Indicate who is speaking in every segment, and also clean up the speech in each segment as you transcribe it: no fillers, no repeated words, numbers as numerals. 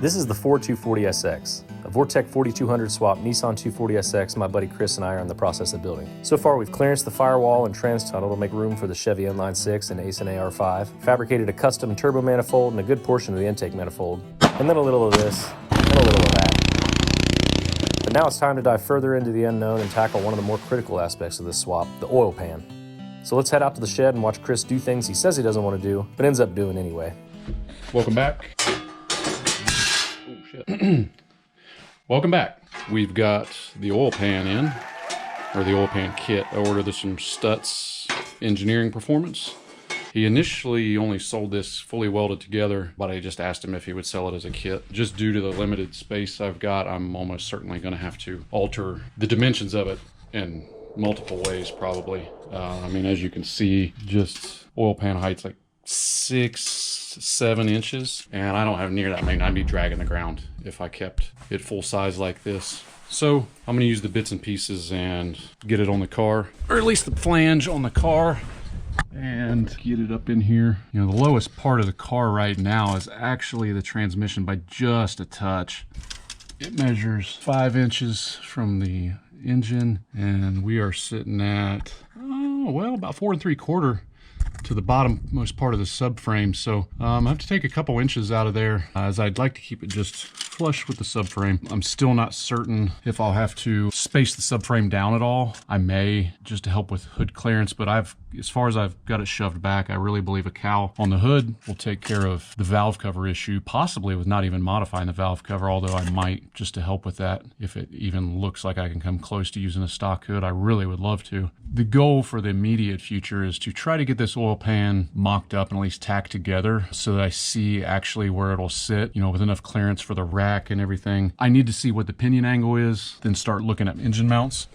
Speaker 1: This is the Ford 240SX, a Vortec 4200 swap Nissan 240SX my buddy Chris and I are in the process of building. So far we've clearanced the firewall and trans tunnel to make room for the Chevy Inline 6 and Aisin AR5, fabricated a custom turbo manifold and a good portion of the intake manifold, and then a little of this, and a little of that. But now it's time to dive further into the unknown and tackle one of the more critical aspects of this swap, the oil pan. So let's head out to the shed and watch Chris do things he says he doesn't want to do, but ends up doing anyway.
Speaker 2: Welcome back. Welcome back. We've got the oil pan in, or the oil pan kit. I ordered this from Stutz Engineering Performance. He initially only sold this fully welded together, but I just asked him if he would sell it as a kit. Just due to the limited space I've got, I'm almost certainly going to have to alter the dimensions of it in multiple ways, probably. I mean, as you can see, just oil pan height's like 6-7 inches, and I don't have near that many. I'd be dragging the ground if I kept it full size like this. So I'm going to use the bits and pieces and get it on the car, or at least the flange on the car, and get it up in here. You know, the lowest part of the car right now is actually the transmission by just a touch. It measures 5 inches from the engine, and we are sitting at, oh, well, about 4 3/4 to the bottommost part of the subframe. So I have to take a couple inches out of there, as I'd like to keep it just flush with the subframe. I'm still not certain if I'll have to space the subframe down at all. I may, just to help with hood clearance, but as far as I've got it shoved back, I really believe a cowl on the hood will take care of the valve cover issue, possibly with not even modifying the valve cover, although I might, just to help with that, if it even looks like I can come close to using a stock hood. I really would love to. The goal for the immediate future is to try to get this oil pan mocked up and at least tacked together so that I see actually where it'll sit, you know, with enough clearance for the rack and everything. I need to see what the pinion angle is, then start looking at engine mounts,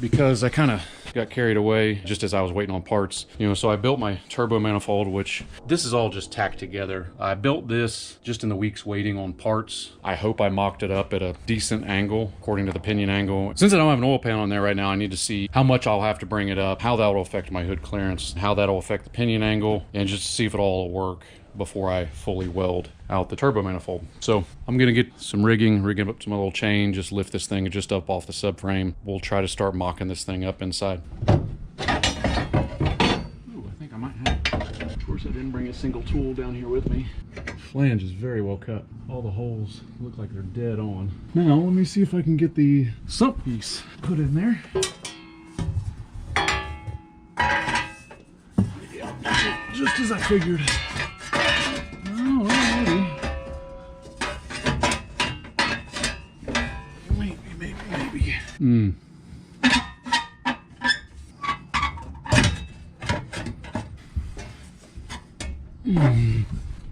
Speaker 2: because I kind of got carried away just as I was waiting on parts. You know, so I built my turbo manifold, which this is all just tacked together. I built this just in the weeks waiting on parts. I hope I mocked it up at a decent angle according to the pinion angle. Since I don't have an oil pan on there right now, I need to see how much I'll have to bring it up, how that will affect my hood clearance, how that will affect the pinion angle, and just to see if it all will work before I fully weld out the turbo manifold. So I'm gonna get some rigging up to my little chain, just lift this thing just up off the subframe. We'll try to start mocking this thing up inside. Ooh, I think I might have. Of course, I didn't bring a single tool down here with me. Flange is very well cut. All the holes look like they're dead on. Now, let me see if I can get the sump piece put in there. Yeah, just as I figured.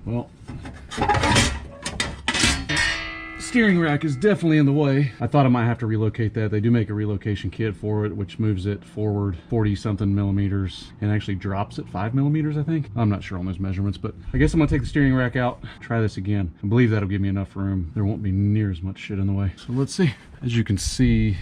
Speaker 2: Well, steering rack is definitely in the way. I thought I might have to relocate that. They do make a relocation kit for it, which moves it forward 40 something millimeters and actually drops it 5 millimeters, I think. I'm not sure on those measurements, but I guess I'm gonna take the steering rack out, try this again. I believe that'll give me enough room. There won't be near as much shit in the way. So let's see. As you can see,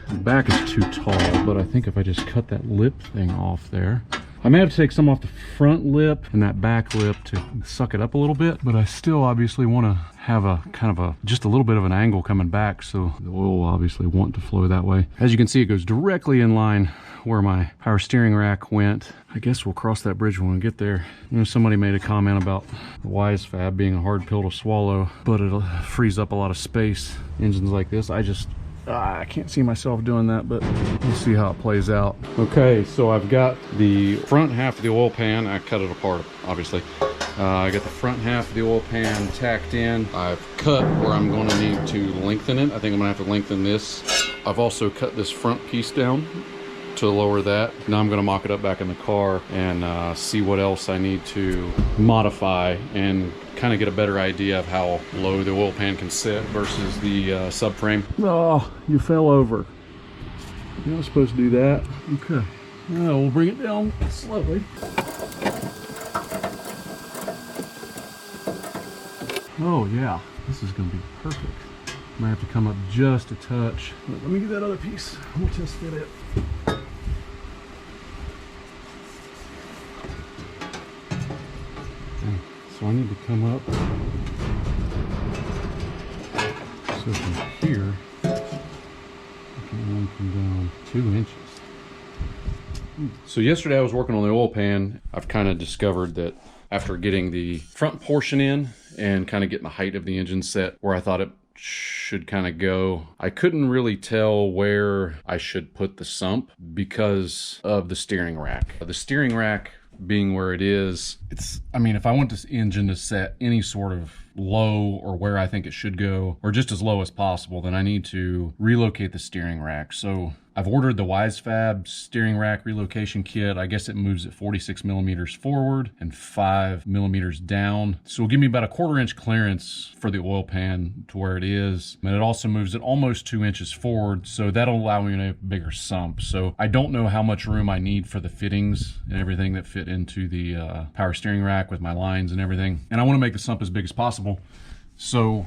Speaker 2: the back is too tall, but I think if I just cut that lip thing off there, I may have to take some off the front lip and that back lip to suck it up a little bit, but I still obviously want to have a kind of just a little bit of an angle coming back, so the oil will obviously want to flow that way. As you can see, it goes directly in line where my power steering rack went. I guess we'll cross that bridge when we get there. You know, somebody made a comment about the Wise Fab being a hard pill to swallow, but it'll freeze up a lot of space. Engines like this, I can't see myself doing that, but we'll see how it plays out. Okay, so I've got the front half of the oil pan. I cut it apart, obviously. I got the front half of the oil pan tacked in. I've cut where I'm going to need to lengthen it. I think I'm going to have to lengthen this. I've also cut this front piece down to lower that. Now I'm going to mock it up back in the car and see what else I need to modify and kind of get a better idea of how low the oil pan can sit versus the subframe. Oh, you fell over. You're not supposed to do that. Okay. Now we'll bring it down slowly. Oh yeah, this is going to be perfect. Might have to come up just a touch. Let me get that other piece. We'll test fit it. So I need to come up So from here, I can only come down 2 inches. So yesterday I was working on the oil pan. I've kind of discovered that after getting the front portion in and kind of getting the height of the engine set where I thought it should kind of go, I couldn't really tell where I should put the sump because of the steering rack. The steering rack being where it is, I mean, if I want this engine to set any sort of low or where I think it should go, or just as low as possible, then I need to relocate the steering rack. So I've ordered the WiseFab steering rack relocation kit. I guess it moves it 46 millimeters forward and 5 millimeters down. So it'll give me about a 1/4 inch clearance for the oil pan to where it is. And it also moves it almost 2 inches forward. So that'll allow me a bigger sump. So I don't know how much room I need for the fittings and everything that fit into the power steering rack with my lines and everything. And I want to make the sump as big as possible. So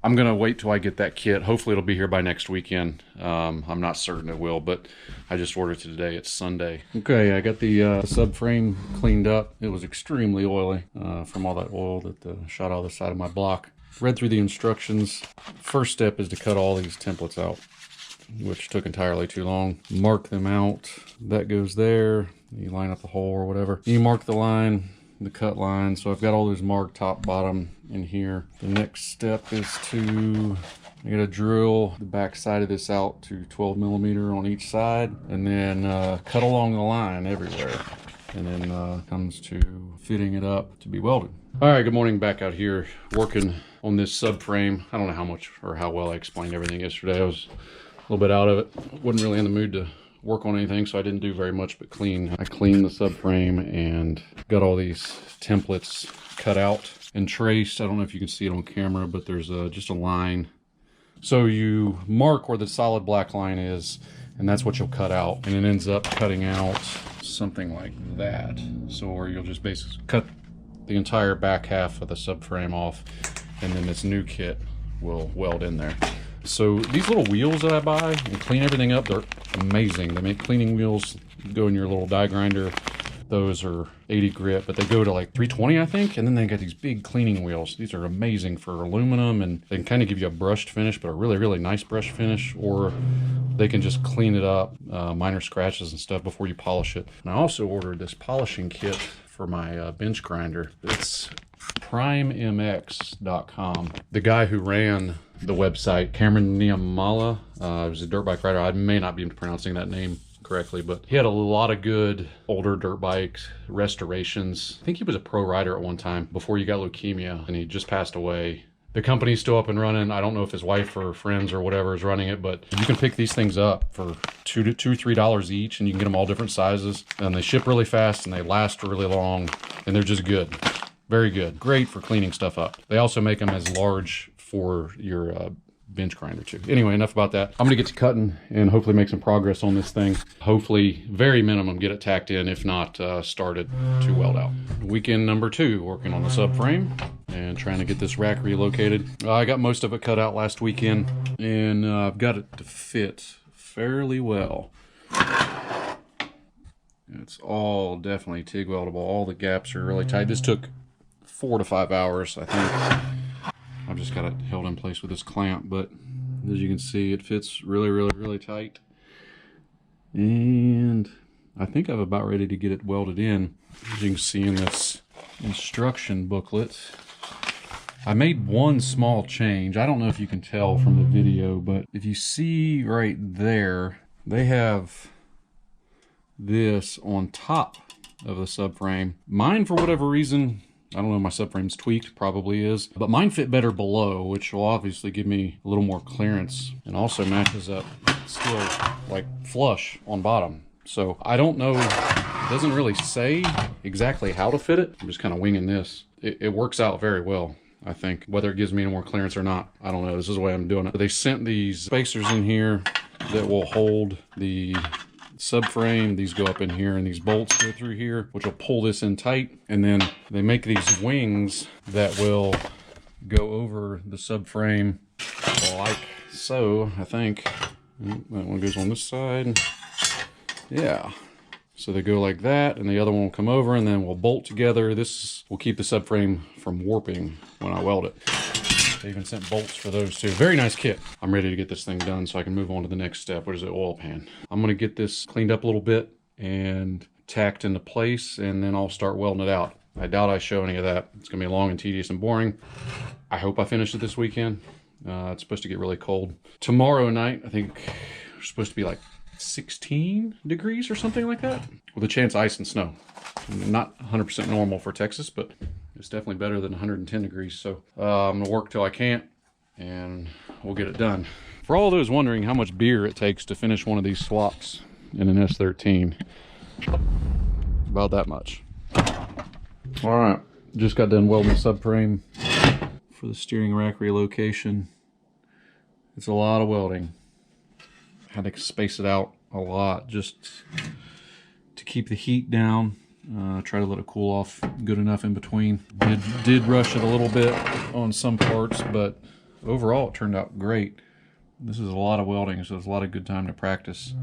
Speaker 2: I'm gonna wait till I get that kit. Hopefully it'll be here by next weekend. I'm not certain it will, but I just ordered it today. It's Sunday. Okay, I got the subframe cleaned up. It was extremely oily from all that oil that shot out the side of my block. Read through the instructions. First step is to cut all these templates out, which took entirely too long. Mark them out. That goes there. You line up the hole or whatever. You mark the line, the cut line. So I've got all those marked top, bottom in here. The next step is to drill the back side of this out to 12 millimeter on each side, and then cut along the line everywhere. And then comes to fitting it up to be welded. All right, good morning. Back out here working on this subframe. I don't know how much or how well I explained everything yesterday. I was a little bit out of it. Wasn't really in the mood to work on anything, so I didn't do very much but clean. I cleaned the subframe and got all these templates cut out and traced. I don't know if you can see it on camera, but there's just a line. So you mark where the solid black line is, and that's what you'll cut out. And it ends up cutting out something like that. So where you'll just basically cut the entire back half of the subframe off, and then this new kit will weld in there. So these little wheels that I buy and clean everything up, they're amazing. They make cleaning wheels go in your little die grinder. Those are 80 grit, but they go to like 320, I think. And then they got these big cleaning wheels. These are amazing for aluminum, and they can kind of give you a brushed finish, but a really, really nice brush finish. Or they can just clean it up, minor scratches and stuff before you polish it. And I also ordered this polishing kit for my bench grinder. It's primemx.com. The guy who ran the website, Cameron Niamala, was a dirt bike rider. I may not be pronouncing that name correctly, but he had a lot of good older dirt bikes restorations. I think he was a pro rider at one time before he got leukemia, and he just passed away. The company's still up and running. I don't know if his wife or friends or whatever is running it, but you can pick these things up for $2 to $3 each, and you can get them all different sizes, and they ship really fast and they last really long, and they're just good. Very good. Great for cleaning stuff up. They also make them as large for your bench grinder too. Anyway, enough about that. I'm gonna get to cutting and hopefully make some progress on this thing. Hopefully, very minimum, get it tacked in, if not started to weld out. Weekend number 2, working on the subframe and trying to get this rack relocated. I got most of it cut out last weekend, and I've got it to fit fairly well. It's all definitely TIG weldable. All the gaps are really tight. This took 4 to 5 hours, I think. I've just got it held in place with this clamp, but as you can see, it fits really, really, really tight. And I think I'm about ready to get it welded in. As you can see in this instruction booklet, I made one small change. I don't know if you can tell from the video, but if you see right there, they have this on top of the subframe. Mine, for whatever reason, I don't know, my subframe's tweaked, probably is, but mine fit better below, which will obviously give me a little more clearance, and also matches up still like flush on bottom. So I don't know, it doesn't really say exactly how to fit it. I'm just kind of winging this. It works out very well, I think. Whether it gives me any more clearance or not, I don't know. This is the way I'm doing it. They sent these spacers in here that will hold the subframe. These go up in here, and these bolts go through here, which will pull this in tight. And then they make these wings that will go over the subframe like so, I think. That one goes on this side. Yeah. So they go like that, and the other one will come over, and then we'll bolt together. This will keep the subframe from warping when I weld it. They even sent bolts for those too. Very nice kit. I'm ready to get this thing done so I can move on to the next step. What is it? Oil pan. I'm gonna get this cleaned up a little bit and tacked into place, and then I'll start welding it out. I doubt I show any of that. It's gonna be long and tedious and boring. I hope I finish it this weekend. It's supposed to get really cold. Tomorrow night, I think we're supposed to be like 16 degrees or something like that, with a chance of ice and snow. Not 100% normal for Texas, but it's definitely better than 110 degrees. So I'm gonna work till I can't, and we'll get it done. For all those wondering how much beer it takes to finish one of these swaps in an S13, about that much. All right, just got done welding the subframe for the steering rack relocation. It's a lot of welding. Had to space it out a lot just to keep the heat down. Try to let it cool off good enough in between. Did rush it a little bit on some parts, but overall it turned out great. This is a lot of welding, so it's a lot of good time to practice.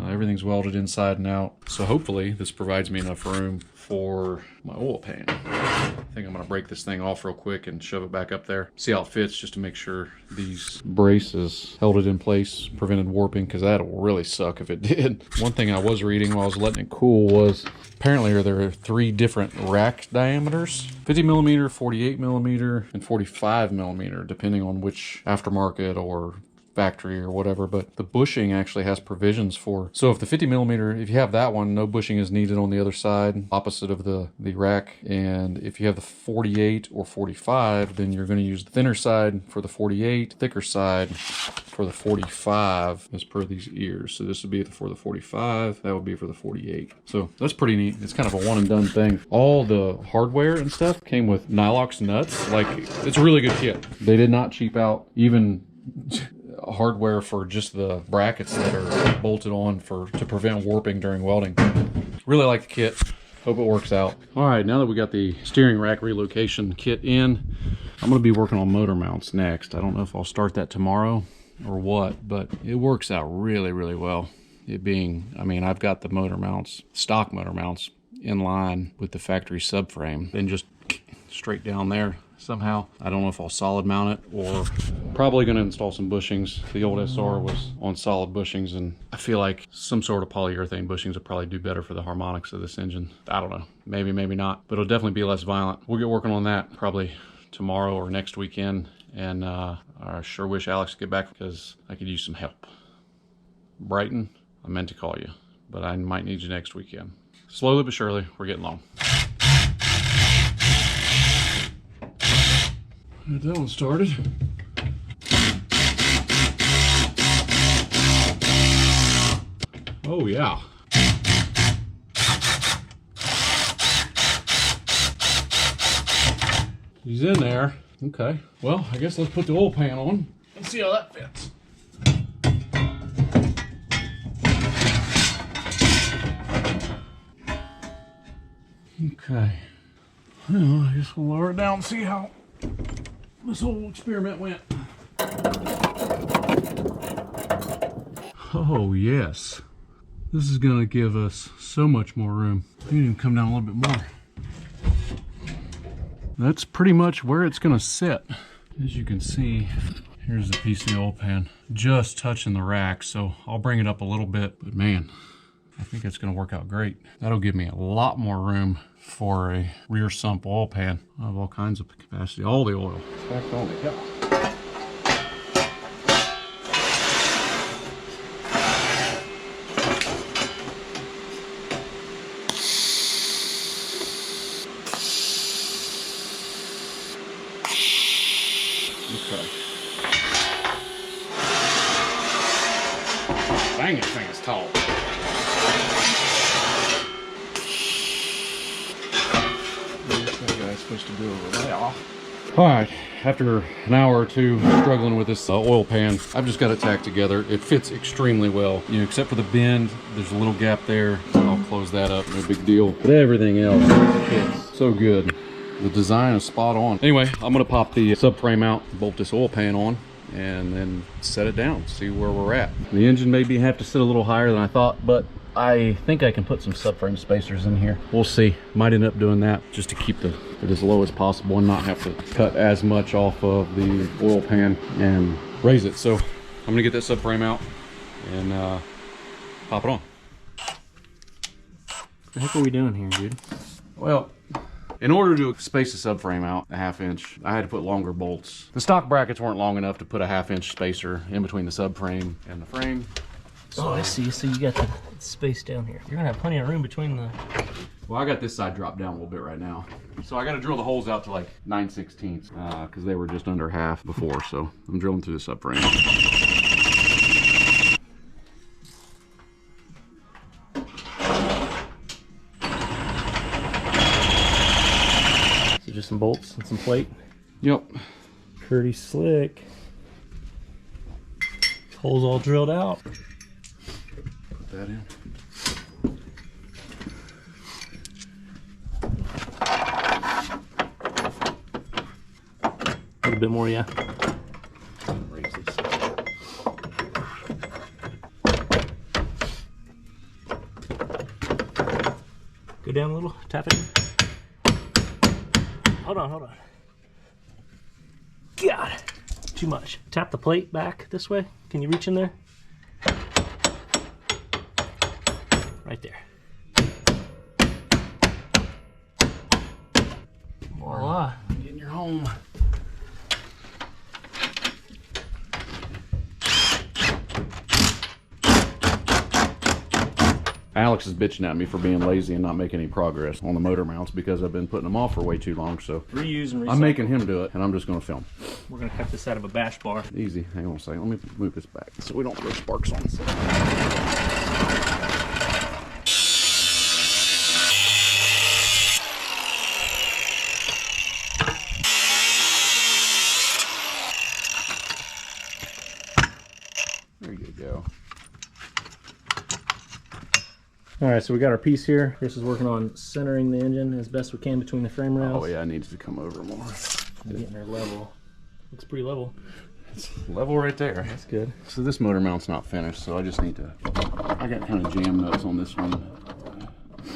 Speaker 2: Everything's welded inside and out, so hopefully this provides me enough room for my oil pan. I think I'm gonna break this thing off real quick and shove it back up there. See how it fits, just to make sure these braces held it in place, prevented warping, because that'll really suck if it did. One thing I was reading while I was letting it cool was apparently there are 3 different rack diameters: 50 millimeter, 48 millimeter, and 45 millimeter, depending on which aftermarket or factory or whatever. But the bushing actually has provisions for, so if the 50 millimeter, if you have that one, no bushing is needed on the other side opposite of the rack. And if you have the 48 or 45, then you're going to use the thinner side for the 48, thicker side for the 45, as per these ears. So this would be for the 45, that would be for the 48. So that's pretty neat. It's kind of a one and done thing. All the hardware and stuff came with Nylox nuts. Like, it's a really good kit. They did not cheap out even hardware for just the brackets that are bolted on to prevent warping during welding. Really like the kit. Hope it works out. All right, now that we got the steering rack relocation kit in, I'm gonna be working on motor mounts next. I don't know if I'll start that tomorrow or what, but it works out really, really well. It being, I mean, I've got the motor mounts, stock motor mounts, in line with the factory subframe, then just straight down there somehow. I don't know if I'll solid mount it, or probably going to install some bushings. The old SR was on solid bushings, and I feel like some sort of polyurethane bushings will probably do better for the harmonics of this engine. I don't know, maybe, maybe not, but it'll definitely be less violent. We'll get working on that probably tomorrow or next weekend, and I sure wish Alex could get back, because I could use some help. Brighton, I meant to call you, but I might need you next weekend. Slowly but surely, we're getting along. Get that one started. Oh yeah. He's in there. Okay. Well, I guess let's put the oil pan on and see how that fits. Okay. Well, I guess we'll lower it down and see how this whole experiment went. Oh yes, this is gonna give us so much more room. You can even come down a little bit more. That's pretty much where it's gonna sit. As you can see, here's a piece of the oil pan just touching the rack, so I'll bring it up a little bit, but man, I think it's gonna work out great. That'll give me a lot more room for a rear sump oil pan. I have all kinds of capacity. All the oil. Back on it. Yep. Okay. Dang, this thing is tall. Supposed to go over there. All right, after an hour or two struggling with this oil pan, I've just got it tacked together. It fits extremely well, you know, except for the bend. There's a little gap there. I'll close that up, no big deal. But everything else fits so good. The design is spot on. Anyway, I'm gonna pop the subframe out, bolt this oil pan on, and then set it down, see where we're at. The engine maybe have to sit a little higher than I thought, but I think I can put some subframe spacers in here. We'll see. Might end up doing that just to keep it as low as possible and not have to cut as much off of the oil pan and raise it. So I'm gonna get that subframe out and pop it on.
Speaker 1: What the heck are we doing here, dude?
Speaker 2: Well, in order to space the subframe out a 1/2 inch, I had to put longer bolts. The stock brackets weren't long enough to put a 1/2 inch spacer in between the subframe and the frame.
Speaker 1: So, oh, I see. So you got the space down here. You're gonna have plenty of room between the...
Speaker 2: Well, I got this side dropped down a little bit right now. So I gotta drill the holes out to like 9/16 because they were just under half before. So I'm drilling through the subframe.
Speaker 1: So just some bolts and some plate.
Speaker 2: Yep.
Speaker 1: Pretty slick. Holes all drilled out.
Speaker 2: Put that in.
Speaker 1: A little bit more, yeah.
Speaker 2: Raise this.
Speaker 1: Go down a little, tap it. Hold on, hold on. God, too much. Tap the plate back this way. Can you reach in there? Right there. Voila.
Speaker 2: Getting your home. Alex is bitching at me for being lazy and not making any progress on the motor mounts because I've been putting them off for way too long. So
Speaker 1: Reuse and recycle.
Speaker 2: I'm making him do it, and I'm just going to film.
Speaker 1: We're going to cut this out of a bash bar.
Speaker 2: Easy. Hang on a second. Let me move this back so we don't throw sparks on. There you go.
Speaker 1: All right, so we got our piece here. Chris is working on centering the engine as best we can between the frame rails.
Speaker 2: Oh yeah, it needs to come over more.
Speaker 1: And getting her level. Looks pretty level.
Speaker 2: It's level right there.
Speaker 1: That's good.
Speaker 2: So this motor mount's not finished, so I just need to, I got kind of jam nuts on this one.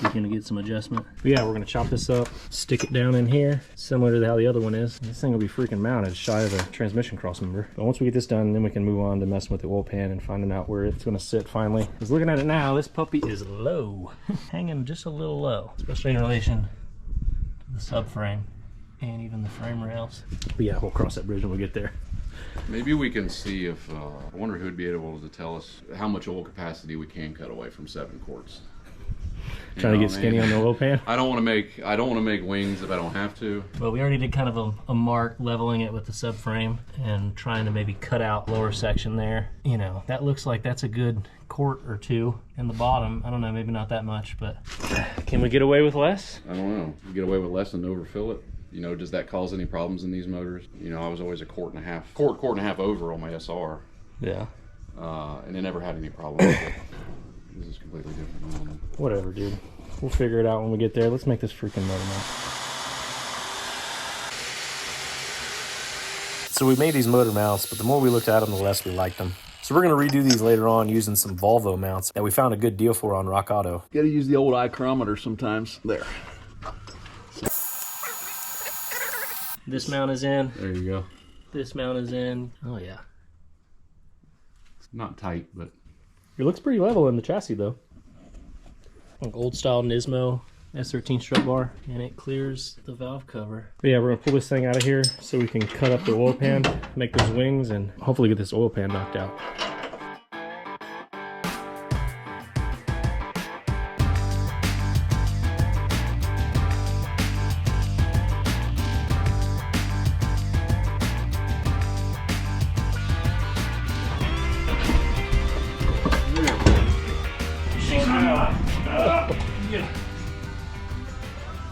Speaker 1: You're gonna get some adjustment. But yeah, we're gonna chop this up, stick it down in here, similar to how the other one is. This thing will be freaking mounted shy of the transmission cross member. But once we get this done, then we can move on to messing with the oil pan and finding out where it's gonna sit finally. Because looking at it now, this puppy is low. Hanging just a little low, especially in relation to the subframe and even the frame rails. But yeah, we'll cross that bridge when we get there.
Speaker 2: Maybe we can see if, I wonder who would be able to tell us how much oil capacity we can cut away from 7 quarts.
Speaker 1: Trying to get skinny on the oil pan.
Speaker 2: I don't want to make wings if I don't have to.
Speaker 1: Well, we already did kind of a mark leveling it with the subframe and trying to maybe cut out lower section there. You know, that looks like that's a good quart or 2 in the bottom. I don't know, maybe not that much, but can we get away with less?
Speaker 2: I don't know. You get away with less and overfill it. You know, does that cause any problems in these motors? You know, I was always a quart and a half over on my SR.
Speaker 1: Yeah.
Speaker 2: And it never had any problems with it. This is completely different.
Speaker 1: Whatever, dude. We'll figure it out when we get there. Let's make this freaking motor mount. So we made these motor mounts, but the more we looked at them, the less we liked them. So we're going to redo these later on using some Volvo mounts that we found a good deal for on Rock Auto.
Speaker 2: Got to use the old ichrometer sometimes. There.
Speaker 1: This mount is in.
Speaker 2: There you go.
Speaker 1: This mount is in. Oh, yeah.
Speaker 2: It's not tight, but...
Speaker 1: It looks pretty level in the chassis, though. Like old style Nismo S13 strut bar, and it clears the valve cover. But yeah, we're gonna pull this thing out of here so we can cut up the oil pan, make those wings, and hopefully get this oil pan knocked out.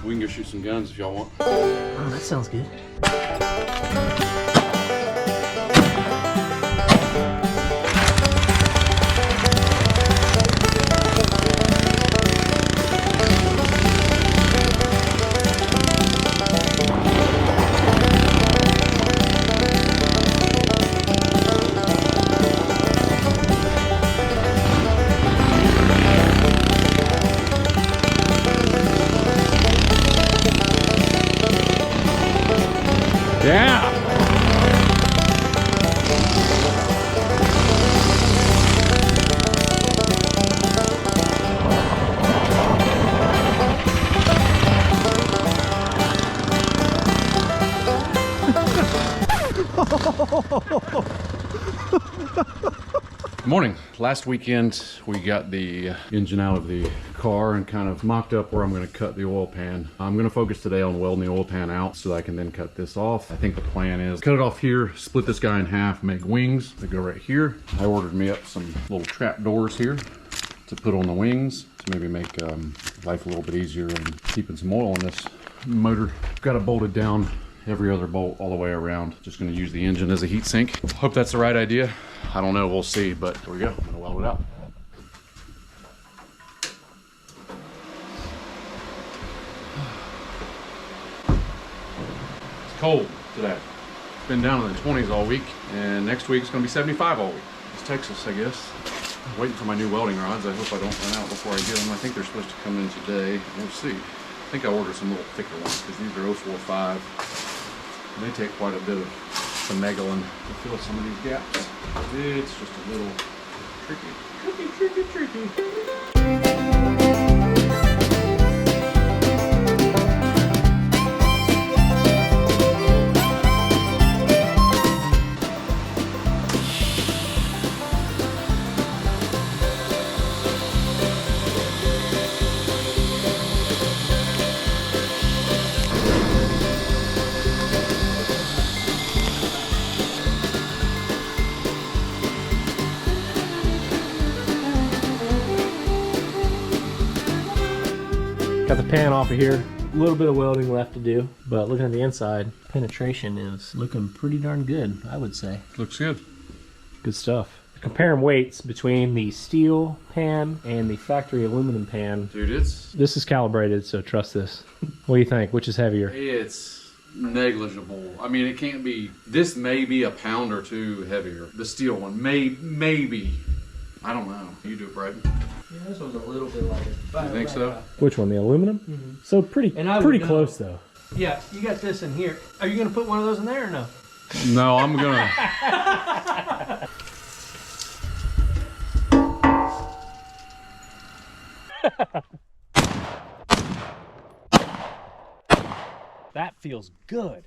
Speaker 2: We can go shoot some guns if y'all want.
Speaker 1: Oh, that sounds good.
Speaker 2: Good morning. Last weekend we got the engine out of the car and kind of mocked up where I'm going to cut the oil pan. I'm going to focus today on welding the oil pan out so that I can then cut this off. I think the plan is cut it off here, split this guy in half, make wings that go right here. I ordered me up some little trap doors here to put on the wings to maybe make life a little bit easier and keeping some oil in this motor. Got it bolted down every other bolt all the way around. Just going to use the engine as a heat sink. Hope that's the right idea. I don't know, we'll see, but here we go. I'm going to weld it out. It's cold today. It's been down in the 20s all week, and next week it's going to be 75 all week. It's Texas, I guess. I'm waiting for my new welding rods. I hope I don't run out before I get them. I think they're supposed to come in today. We'll see. I think I ordered some little thicker ones because these are 045. And they take quite a bit of finagling to fill some of these gaps. It's just a little tricky.
Speaker 1: Got the pan off of here. A little bit of welding left to do, but looking at the inside, penetration is looking pretty darn good, I would say.
Speaker 2: Looks good.
Speaker 1: Good stuff. Comparing weights between the steel pan and the factory aluminum pan.
Speaker 2: Dude,
Speaker 1: this is calibrated, so trust this. What do you think? Which is heavier?
Speaker 2: It's negligible. I mean, it can't be. This may be a pound or two heavier. The steel one maybe. I don't know. You do it, Brad.
Speaker 3: Yeah, this one's a little bit lighter.
Speaker 2: You think so?
Speaker 1: Which one? The aluminum?
Speaker 3: Mm-hmm.
Speaker 1: So pretty close though.
Speaker 3: Yeah, you got this in here. Are you going to put one of those in there or no?
Speaker 2: No, I'm gonna.
Speaker 1: That feels good.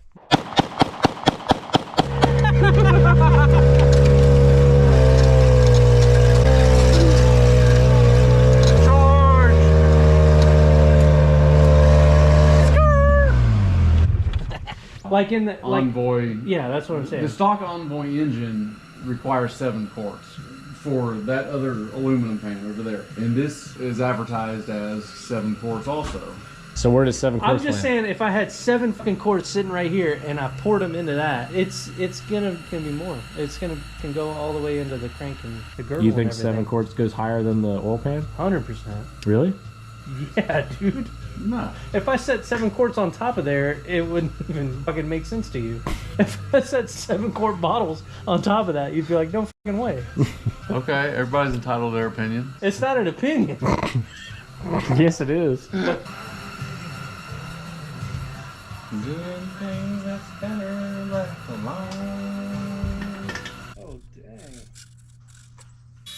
Speaker 3: Like in the
Speaker 2: Envoy.
Speaker 3: Yeah, that's what I'm saying.
Speaker 2: The stock Envoy engine requires 7 quarts for that other aluminum pan over there, and this is advertised as 7 quarts also.
Speaker 1: So where does 7 quarts
Speaker 3: I'm just saying, if I had 7 fucking quarts sitting right here and I poured them into that, it's gonna be more. It's can go all the way into the crank and the girdle.
Speaker 1: You think 7 quarts goes higher than the oil pan?
Speaker 3: 100%.
Speaker 1: Really?
Speaker 3: Yeah, dude.
Speaker 2: No.
Speaker 3: If I set 7 quarts on top of there, it wouldn't even fucking make sense to you. If I set 7 quart bottles on top of that, you'd be like, no fucking way.
Speaker 2: Okay, everybody's entitled to their opinion.
Speaker 3: It's not an opinion.
Speaker 1: Yes, it is.
Speaker 2: Doing things that's better left alone.
Speaker 3: Oh, dang.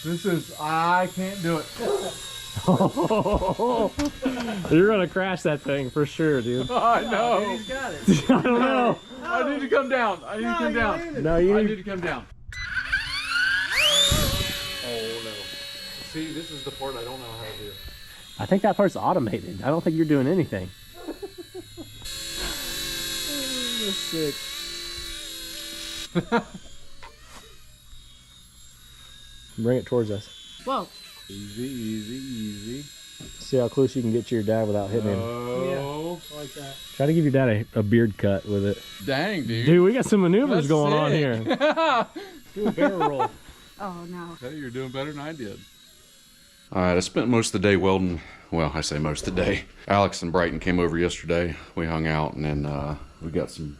Speaker 2: This is, I can't do it.
Speaker 1: You're gonna crash that thing for sure, dude.
Speaker 2: I know.
Speaker 3: Dude, he's got it.
Speaker 1: I don't know.
Speaker 2: I need to come down. I need to come down.
Speaker 1: No, you
Speaker 2: I
Speaker 1: need
Speaker 2: need to come down. Oh no. See, this is the part I don't know how to do.
Speaker 1: I think that part's automated. I don't think you're doing anything.
Speaker 2: Sick.
Speaker 1: Bring it towards us.
Speaker 3: Whoa.
Speaker 2: Easy.
Speaker 1: See how close you can get to your dad without hitting him.
Speaker 2: Oh.
Speaker 3: Yeah, like that.
Speaker 1: Try to give your dad a beard cut with it.
Speaker 2: Dang, dude.
Speaker 1: Dude, we got some maneuvers
Speaker 2: That's
Speaker 1: going on
Speaker 2: sick.
Speaker 1: here. Do a barrel roll.
Speaker 4: Oh no.
Speaker 2: Hey, you're doing better than I did. All right, I spent most of the day welding. Well, I say most of the day. Alex and Brighton came over yesterday. We hung out, and then we got some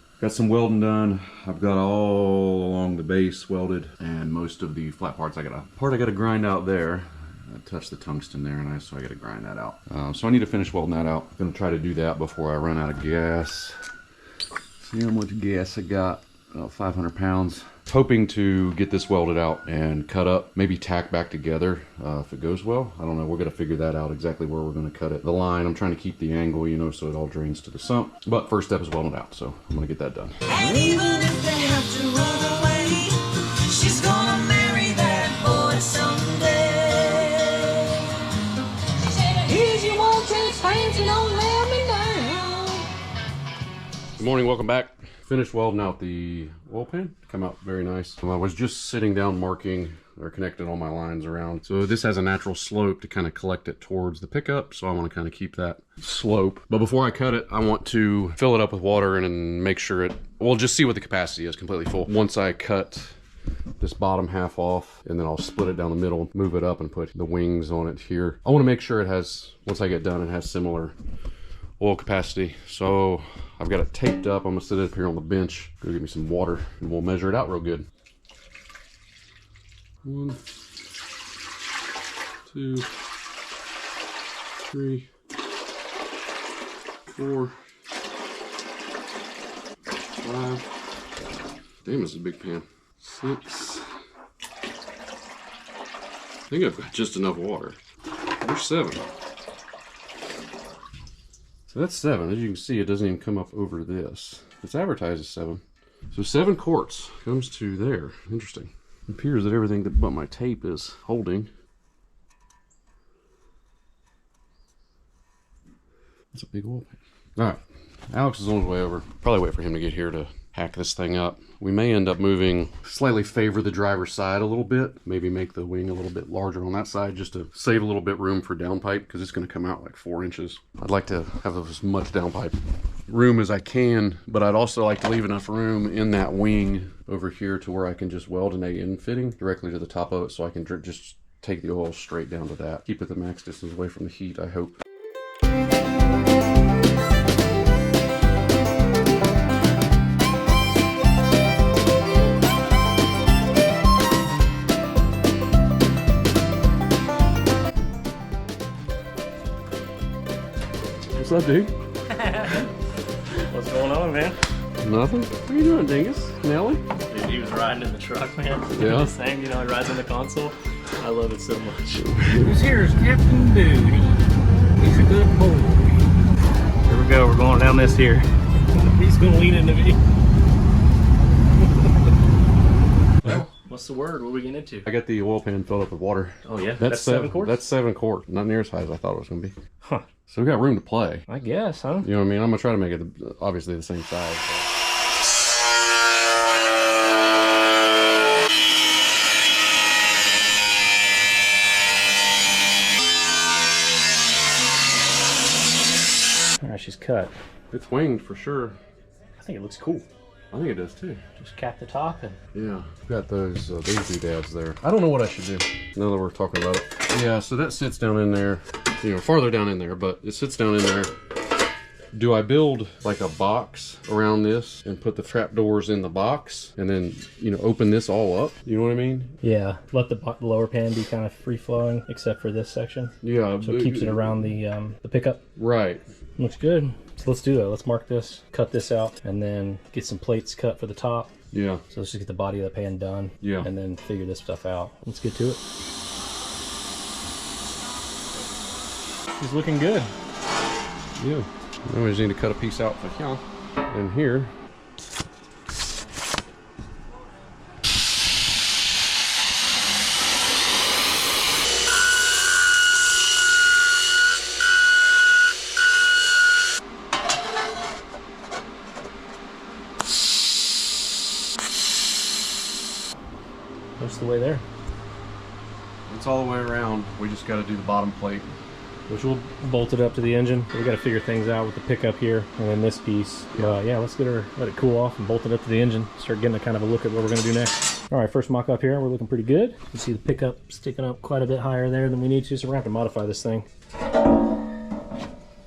Speaker 2: welding done. I've got all along the base welded, and most of the flat parts I got to grind out there. I touched the tungsten there, and so I got to grind that out. So I need to finish welding that out. I'm gonna try to do that before I run out of gas. See how much gas I got. About 500 pounds. Hoping to get this welded out and cut up, maybe tack back together if it goes well. I don't know, we're gonna figure that out exactly where we're gonna cut it. The line, I'm trying to keep the angle, you know, so it all drains to the sump. But first step is welding it out, so I'm gonna get that done.
Speaker 5: And even if they have to run
Speaker 2: welcome back. Finished welding out the oil pan. Come out very nice. I was just sitting down marking or connecting all my lines around. So this has a natural slope to kind of collect it towards the pickup. So I want to kind of keep that slope. But before I cut it, I want to fill it up with water and then make sure it, well, just see what the capacity is completely full. Once I cut this bottom half off, and then I'll split it down the middle, move it up and put the wings on it here. I want to make sure it has, once I get done, it has similar oil capacity. So I've got it taped up. I'm gonna sit it up here on the bench, go get me some water, and we'll measure it out real good. 1, 2, 3, 4, 5. Damn, this is a big pan. 6. I think I've got just enough water. There's 7. So that's 7. As you can see, it doesn't even come up over this. It's advertised as 7. So 7 quarts comes to there. Interesting. It appears that everything but my tape is holding. That's a big oil pan. All right, Alex is on his way over. Probably wait for him to get here to hack this thing up. We may end up moving, slightly favor the driver's side a little bit, maybe make the wing a little bit larger on that side just to save a little bit room for downpipe, because it's going to come out like 4 inches. I'd like to have as much downpipe room as I can, but I'd also like to leave enough room in that wing over here to where I can just weld an A-end fitting directly to the top of it, so I can just take the oil straight down to that. Keep it the max distance away from the heat, I hope. What's up, dude?
Speaker 3: What's going on, man?
Speaker 2: Nothing. What are you doing, Dingus? Nelly?
Speaker 3: Dude, he was riding in the truck, man.
Speaker 2: Yeah.
Speaker 3: This thing, you know, he rides on the console. I love it so much.
Speaker 4: This here is Captain Duty. He's a good boy.
Speaker 3: Here we go. We're going down this here. He's going to lean into me. Well, what's the word? What are we getting into?
Speaker 2: I got the oil pan filled up with water.
Speaker 3: Oh, yeah? That's 7 quarts?
Speaker 2: That's 7 quarts. Not near as high as I thought it was going to be.
Speaker 3: Huh.
Speaker 2: So we got room to play.
Speaker 3: I guess, huh?
Speaker 2: You know what I mean? I'm going to try to make it obviously the same size.
Speaker 3: All right, she's cut.
Speaker 2: It's winged for sure.
Speaker 3: I think it looks cool.
Speaker 2: I think it does too.
Speaker 3: Just cap the top and...
Speaker 2: Yeah. Got those doodads there. I don't know what I should do now that we're talking about it. Yeah, so that sits down in there, you know, farther down in there, but it sits down in there. Do I build like a box around this and put the trap doors in the box and then, you know, open this all up? You know what I mean?
Speaker 3: Yeah, let the lower pan be kind of free-flowing, except for this section.
Speaker 2: Yeah.
Speaker 3: So it keeps it around the pickup.
Speaker 2: Right.
Speaker 3: Looks good. So let's do that. Let's mark this, cut this out, and then get some plates cut for the top.
Speaker 2: Yeah.
Speaker 3: So let's just get the body of the pan done.
Speaker 2: Yeah.
Speaker 3: And then figure this stuff out. Let's get to it. She's looking good.
Speaker 2: Yeah. Now we just need to cut a piece out for here. And here.
Speaker 3: Most of the way there.
Speaker 2: It's all the way around. We just got to do the bottom plate.
Speaker 3: Which we'll bolt it up to the engine. We got to figure things out with the pickup here, and then this piece. Yeah, let's let it cool off and bolt it up to the engine. Start getting a kind of a look at what we're going to do next. All right, first mock up here. We're looking pretty good. You see the pickup sticking up quite a bit higher there than we need to, so we're going to have to modify this thing.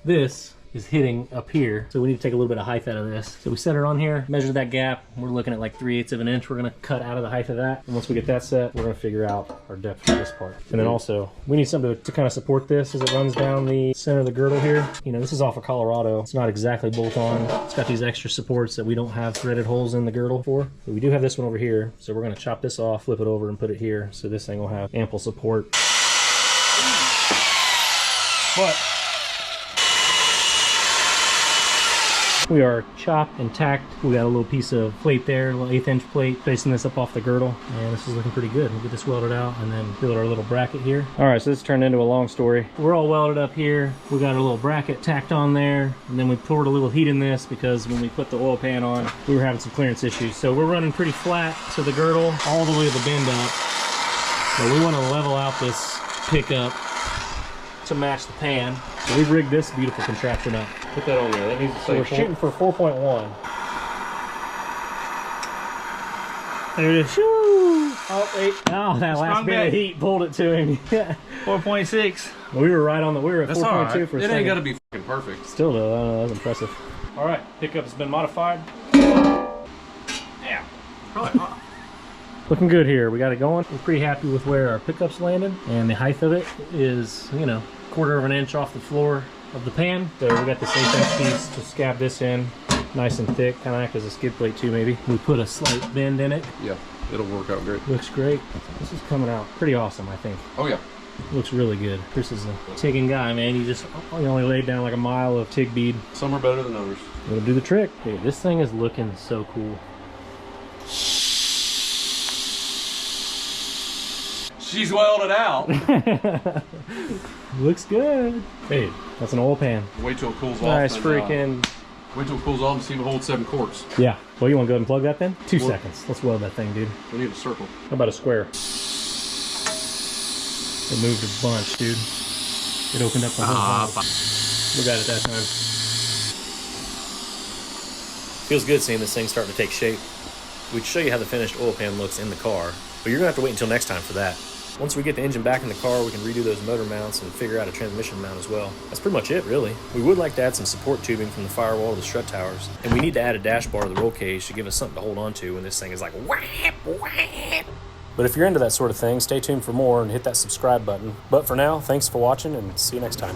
Speaker 3: This is hitting up here, so we need to take a little bit of height out of this. So we set it on here, measure that gap. We're looking at like 3/8 of an inch. We're gonna cut out of the height of that, and once we get that set, we're gonna figure out our depth for this part. And then also, we need something to kind of support this as it runs down the center of the girdle here. You know, this is off of Colorado. It's not exactly bolt on. It's got these extra supports that we don't have threaded holes in the girdle for. But we do have this one over here, so we're gonna chop this off, flip it over, and put it here, so this thing will have ample support. But We are chopped and tacked. We got a little piece of plate there, a little 1/8 inch plate, facing this up off the girdle. And this is looking pretty good. We'll get this welded out and then build our little bracket here. All right, so this turned into a long story. We're all welded up here. We got a little bracket tacked on there. And then we poured a little heat in this because when we put the oil pan on, we were having some clearance issues. So we're running pretty flat to the girdle, all the way to the bend up. So we want to level out this pickup to match the pan. So we've rigged this beautiful contraption up.
Speaker 2: Put that on there. That needs to
Speaker 3: So
Speaker 2: say
Speaker 3: we're shooting for 4.1. There it is. Shoo! Oh, wait. Oh, that last bit of heat pulled it to him.
Speaker 4: 4.6.
Speaker 3: We were right on the. We were at 4.2 for a second.
Speaker 2: It ain't got to be fucking perfect.
Speaker 3: Still though, I don't know, that was impressive. All right, pickup's been modified. Yeah. Looking good here. We got it going. We're pretty happy with where our pickup's landed, and the height of it is, you know, 1/4 of an inch off the floor of the pan. So we got this 1/8 inch piece to scab this in, nice and thick, kind of act as a skid plate too maybe. We put a slight bend in it.
Speaker 2: Yeah, it'll work out great.
Speaker 3: Looks great. This is coming out pretty awesome, I think.
Speaker 2: Oh yeah.
Speaker 3: Looks really good. Chris is a tigging guy, man. He only laid down like a mile of TIG bead.
Speaker 2: Some are better than others.
Speaker 3: It'll do the trick. Dude, this thing is looking so cool.
Speaker 2: She's welded out.
Speaker 3: Looks good. Hey, that's an oil pan.
Speaker 2: Wait till it cools off.
Speaker 3: Nice
Speaker 2: and,
Speaker 3: freaking.
Speaker 2: Wait till it cools off and see if it holds 7 quarts.
Speaker 3: Yeah. Well, you want to go ahead and plug that then? 2 seconds. Let's weld that thing, dude.
Speaker 2: We need a circle.
Speaker 3: How about a square? It moved a bunch, dude. It opened up the whole hole. We got it that time.
Speaker 1: Feels good seeing this thing starting to take shape. We'd show you how the finished oil pan looks in the car, but you're gonna have to wait until next time for that. Once we get the engine back in the car, we can redo those motor mounts and figure out a transmission mount as well. That's pretty much it, really. We would like to add some support tubing from the firewall to the strut towers, and we need to add a dash bar to the roll cage to give us something to hold on to when this thing is like whap, whap. But if you're into that sort of thing, stay tuned for more and hit that subscribe button. But for now, thanks for watching and see you next time.